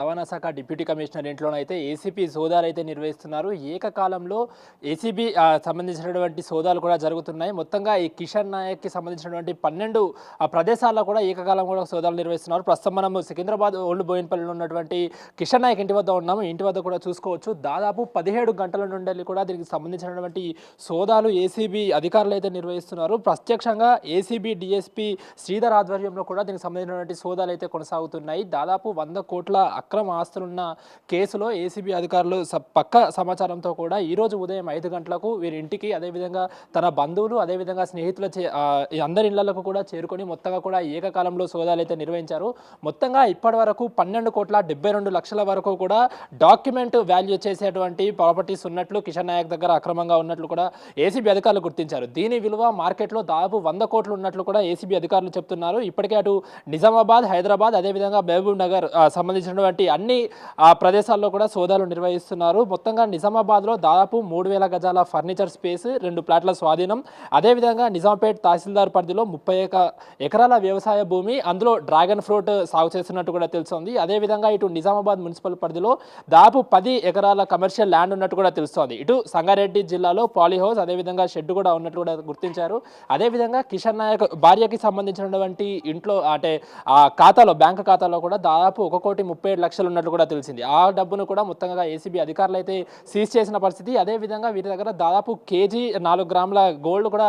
రవాణా శాఖ deputy commissioner ఇంట్లోనైతే ACP సోదాలు అయితే నిర్వహిస్తున్నారు. ఏకకాలంలో ఏసీబీ సంబంధించినటువంటి సోదాలు కూడా జరుగుతున్నాయి. మొత్తంగా ఈ కిషన్ నాయక్కి సంబంధించినటువంటి 12 ప్రదేశాల్లో కూడా ఏకకాలం కూడా సోదాలు నిర్వహిస్తున్నారు. ప్రస్తుతం మనం సికింద్రాబాద్ ఓల్డ్ బోయిన్పల్లిలో ఉన్నటువంటి కిషన్ నాయక్ ఇంటి వద్ద ఉన్నాము. ఇంటి వద్ద కూడా చూసుకోవచ్చు. దాదాపు 17 గంటల నుండి కూడా దీనికి సంబంధించినటువంటి సోదాలు ఏసీబీ అధికారులు అయితే నిర్వహిస్తున్నారు. ప్రత్యక్షంగా ఏసీబీ డీఎస్పీ శ్రీధర్ ఆధ్వర్యంలో కూడా దీనికి సంబంధించినటువంటి సోదాలు అయితే కొనసాగుతున్నాయి. దాదాపు 100 కోట్ల అక్రమ ఆస్తులున్న కేసులో ఏసీబీ అధికారులు పక్క సమాచారంతో కూడా ఈరోజు ఉదయం 5 గంటలకు వీరి ఇంటికి, అదేవిధంగా తన బంధువులు, అదేవిధంగా స్నేహితుల అందరి ఇళ్లకు కూడా చేరుకొని మొత్తంగా కూడా ఏకకాలంలో సోదాలు అయితే నిర్వహించారు. మొత్తంగా ఇప్పటి వరకు 12 కోట్ల 72 లక్షల వరకు కూడా డాక్యుమెంట్ వాల్యూ చేసేటువంటి ప్రాపర్టీస్ ఉన్నట్లు కిషన్ నాయక్ దగ్గర అక్రమంగా ఉన్నట్లు కూడా ఏసీబీ అధికారులు గుర్తించారు. దీని విలువ మార్కెట్లో దాదాపు 100 కోట్లు ఉన్నట్లు కూడా ఏసీబీ అధికారులు చెప్తున్నారు. ఇప్పటికే అటు నిజామాబాద్, హైదరాబాద్, అదేవిధంగా మహబూబ్ నగర్ సంబంధించినటువంటి అన్ని ప్రదేశాల్లో కూడా సోదాలు నిర్వహిస్తున్నారు. మొత్తంగా నిజామాబాద్లో దాదాపు 3000 గజాల ఫర్నిచర్ స్పేస్, 2 ప్లాట్ల స్వాధీనం, అదేవిధంగా నిజాంపేట్ తహసీల్దార్ పరిధిలో 31 ఎకరాల వ్యవసాయ భూమి, అందులో డ్రాగన్ ఫ్రూట్ సాగు చేస్తున్నట్టు కూడా తెలుస్తోంది. అదేవిధంగా ఇటు నిజామాబాద్ మున్సిపల్ పరిధిలో దాదాపు 10 ఎకరాల కమర్షియల్ ల్యాండ్ ఉన్నట్టు కూడా తెలుస్తోంది. ఇటు సంగారెడ్డి జిల్లాలో పాలీహౌస్, అదేవిధంగా షెడ్ కూడా ఉన్నట్టు కూడా గుర్తించారు. అదేవిధంగా కిషన్ నాయక్ భార్యకి సంబంధించినటువంటి ఇంట్లో అంటే ఆ ఖాతాలో, బ్యాంకు ఖాతాలో కూడా దాదాపు 1,37 లక్షలు ఉన్నట్లు కూడా తెలిసింది. ఆ డబ్బును కూడా మొత్తంగా ఏసీబీ అధికారులు అయితే సీజ్ చేసిన పరిస్థితి. అదేవిధంగా వీరి దగ్గర దాదాపు కేజీ 4 గ్రాముల గోల్డ్ కూడా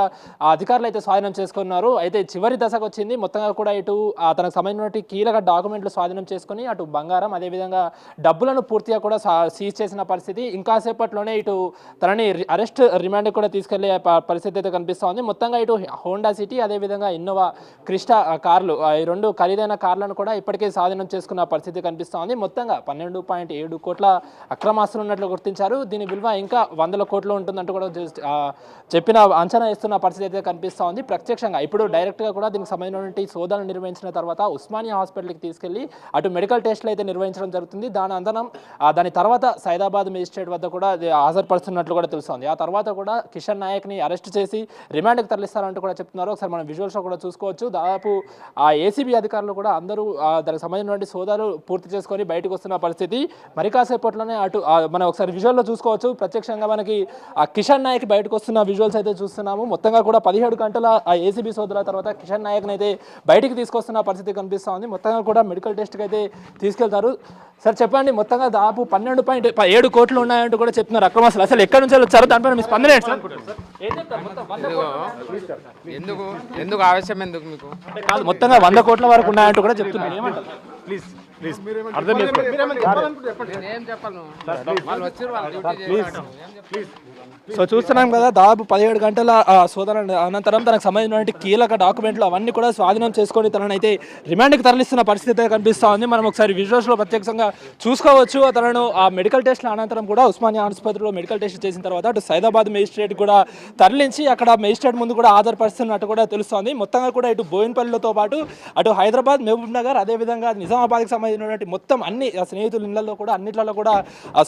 అధికారులు అయితే స్వాధీనం చేసుకున్నారు. అయితే చివరి దశకు వచ్చింది. మొత్తంగా కూడా ఇటు తనకు సంబంధించిన కీలక డాక్యుమెంట్లు స్వాధీనం చేసుకుని అటు బంగారం, అదేవిధంగా డబ్బులను పూర్తిగా కూడా సీజ్ చేసిన పరిస్థితి. ఇంకాసేపట్లోనే ఇటు తనని అరెస్ట్ రిమాండ్ కూడా తీసుకెళ్లే పరిస్థితి అయితే కనిపిస్తోంది. మొత్తంగా ఇటు హోండా సిటీ, అదేవిధంగా ఇన్నోవా క్రిస్టా కార్లు, ఈ 2 ఖరీదైన కార్లను కూడా ఇప్పటికే స్వాధీనం చేసుకున్న పరిస్థితి కనిపిస్తోంది. మొత్తంగా 12.7 కోట్ల అక్రమాస్తులు ఉన్నట్లు గుర్తించారు. దీని విలువ ఇంకా 100 కోట్లు ఉంటుందంటూ కూడా చెప్పిన అంచనా ఇస్తున్న పరిస్థితి అయితే కనిపిస్తోంది. ప్రత్యక్షంగా ఇప్పుడు డైరెక్ట్గా కూడా దీనికి సంబంధించినటువంటి సోదాలు నిర్వహించిన తర్వాత ఉస్మానియా హాస్పిటల్కి తీసుకెళ్లి అటు మెడికల్ టెస్టులు అయితే నిర్వహించడం జరుగుతుంది. దాని తర్వాత సైదాబాద్ మేజిస్ట్రేట్ వద్ద కూడా హాజరుపరుస్తున్నట్లు కూడా తెలుస్తోంది. ఆ తర్వాత కూడా కిషన్ నాయక్ని అరెస్ట్ చేసి రిమాండ్కి తరలిస్తారంటూ కూడా చెప్తున్నారు. ఒకసారి మనం విజువల్స్లో కూడా చూసుకోవచ్చు. దాదాపు ఆ ఏసీబీ అధికారులు కూడా అందరూ దానికి సంబంధించినటువంటి సోదాలు పూర్తి చేసుకొని బయటకు వస్తున్న పరిస్థితి. మరి కాసేపట్లోనే అటు మనం ఒకసారి విజువల్లో చూసుకోవచ్చు. ప్రత్యక్షంగా మనకి ఆ కిషన్ నాయక్ బయటకు వస్తున్న విజువల్స్ అయితే చూస్తున్నాము. మొత్తంగా కూడా 17 గంటల ఆ ఏసీబీ సోదాల తర్వాత కిషన్ నాయక్ని అయితే బయటికి తీసుకొస్తున్న పరిస్థితి కనిపిస్తోంది. మొత్తంగా కూడా మెడికల్ టెస్ట్కి అయితే తీసుకెళ్తారు. సార్ చెప్పండి, మొత్తంగా దాదాపు 12.7 కోట్లు ఉన్నాయంటూ కూడా చెప్తున్నారు అక్రమాస్తులు. అసలు ఎక్కడి నుంచి వచ్చారో దానిపైన మీ స్పందన ఏంటి సార్? ఎందుకు ఆవేశం ఎందుకు మీకు? కాదు, మొత్తంగా 100 కోట్ల వరకు ఉన్నాయంటూ కూడా చెప్తున్నారు. ఏమంటారు? ప్లీజ్ అర్థం సో చూస్తున్నాం కదా, దాదాపు 17 గంటల శోధన అనంతరం తనకు సంబంధించినటువంటి కీలక డాక్యుమెంట్లు అవన్నీ కూడా స్వాధీనం చేసుకొని తనను అయితే రిమాండ్కి తరలిస్తున్న పరిస్థితి కనిపిస్తూ ఉంది. మనం ఒకసారి విజువల్స్లో ప్రత్యక్షంగా చూసుకోవచ్చు. తనను ఆ మెడికల్ టెస్ట్ల అనంతరం కూడా ఉస్మానియా ఆసుపత్రిలో మెడికల్ టెస్ట్ చేసిన తర్వాత అటు సైదాబాద్ మేజిస్ట్రేట్ కూడా తరలించి అక్కడ మేజిస్ట్రేట్ ముందు కూడా హాజరుపరుస్తున్నట్టు కూడా తెలుస్తోంది. మొత్తంగా కూడా ఇటు బోయిన్పల్లితో పాటు అటు హైదరాబాద్, మహబూబ్ నగర్, అదేవిధంగా నిజామాబాద్కి సంబంధించినటువంటి మొత్తం అన్ని స్నేహితుల ఇళ్లలో కూడా అన్నిట్లలో కూడా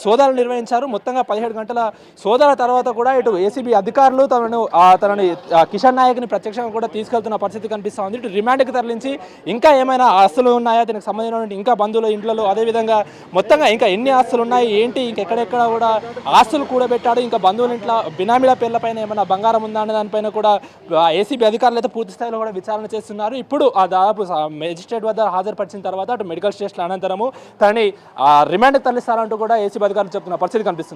సోదాలు నిర్వహించారు. మొత్తంగా 17 గంటల సోదాల తర్వాత కూడా ఇటు ఏసీబీ అధికారులు తనని కిషన్ నాయక్ని ప్రత్యక్షంగా కూడా తీసుకెళ్తున్న పరిస్థితి కనిపిస్తోంది. ఇటు రిమాండ్కి తరలించి ఇంకా ఏమైనా ఆస్తులు ఉన్నాయా, దీనికి సంబంధించిన ఇంకా బంధువుల ఇంట్లో, అదేవిధంగా మొత్తంగా ఇంకా ఎన్ని ఆస్తులు ఉన్నాయి ఏంటి, ఇంకెక్కడెక్కడ కూడా ఆస్తులు కూడబెట్టాడు, ఇంకా బంధువుల ఇంట్లో బినామీల పేర్లపైన ఏమైనా బంగారం ఉందా అనే దానిపైన కూడా ఏసీబీ అధికారులు అయితే పూర్తి స్థాయిలో కూడా విచారణ చేస్తున్నారు. ఇప్పుడు దాదాపు మేజిస్ట్రేట్ వద్ద హాజరుపరిచిన తర్వాత అటు మెడికల్ టెస్ట్ల అనంతరము తనని రిమాండ్కి తరలిస్తారంటూ కూడా ఏసీబీ అధికారులు చెప్తున్న పరిస్థితి కనిపిస్తుంది.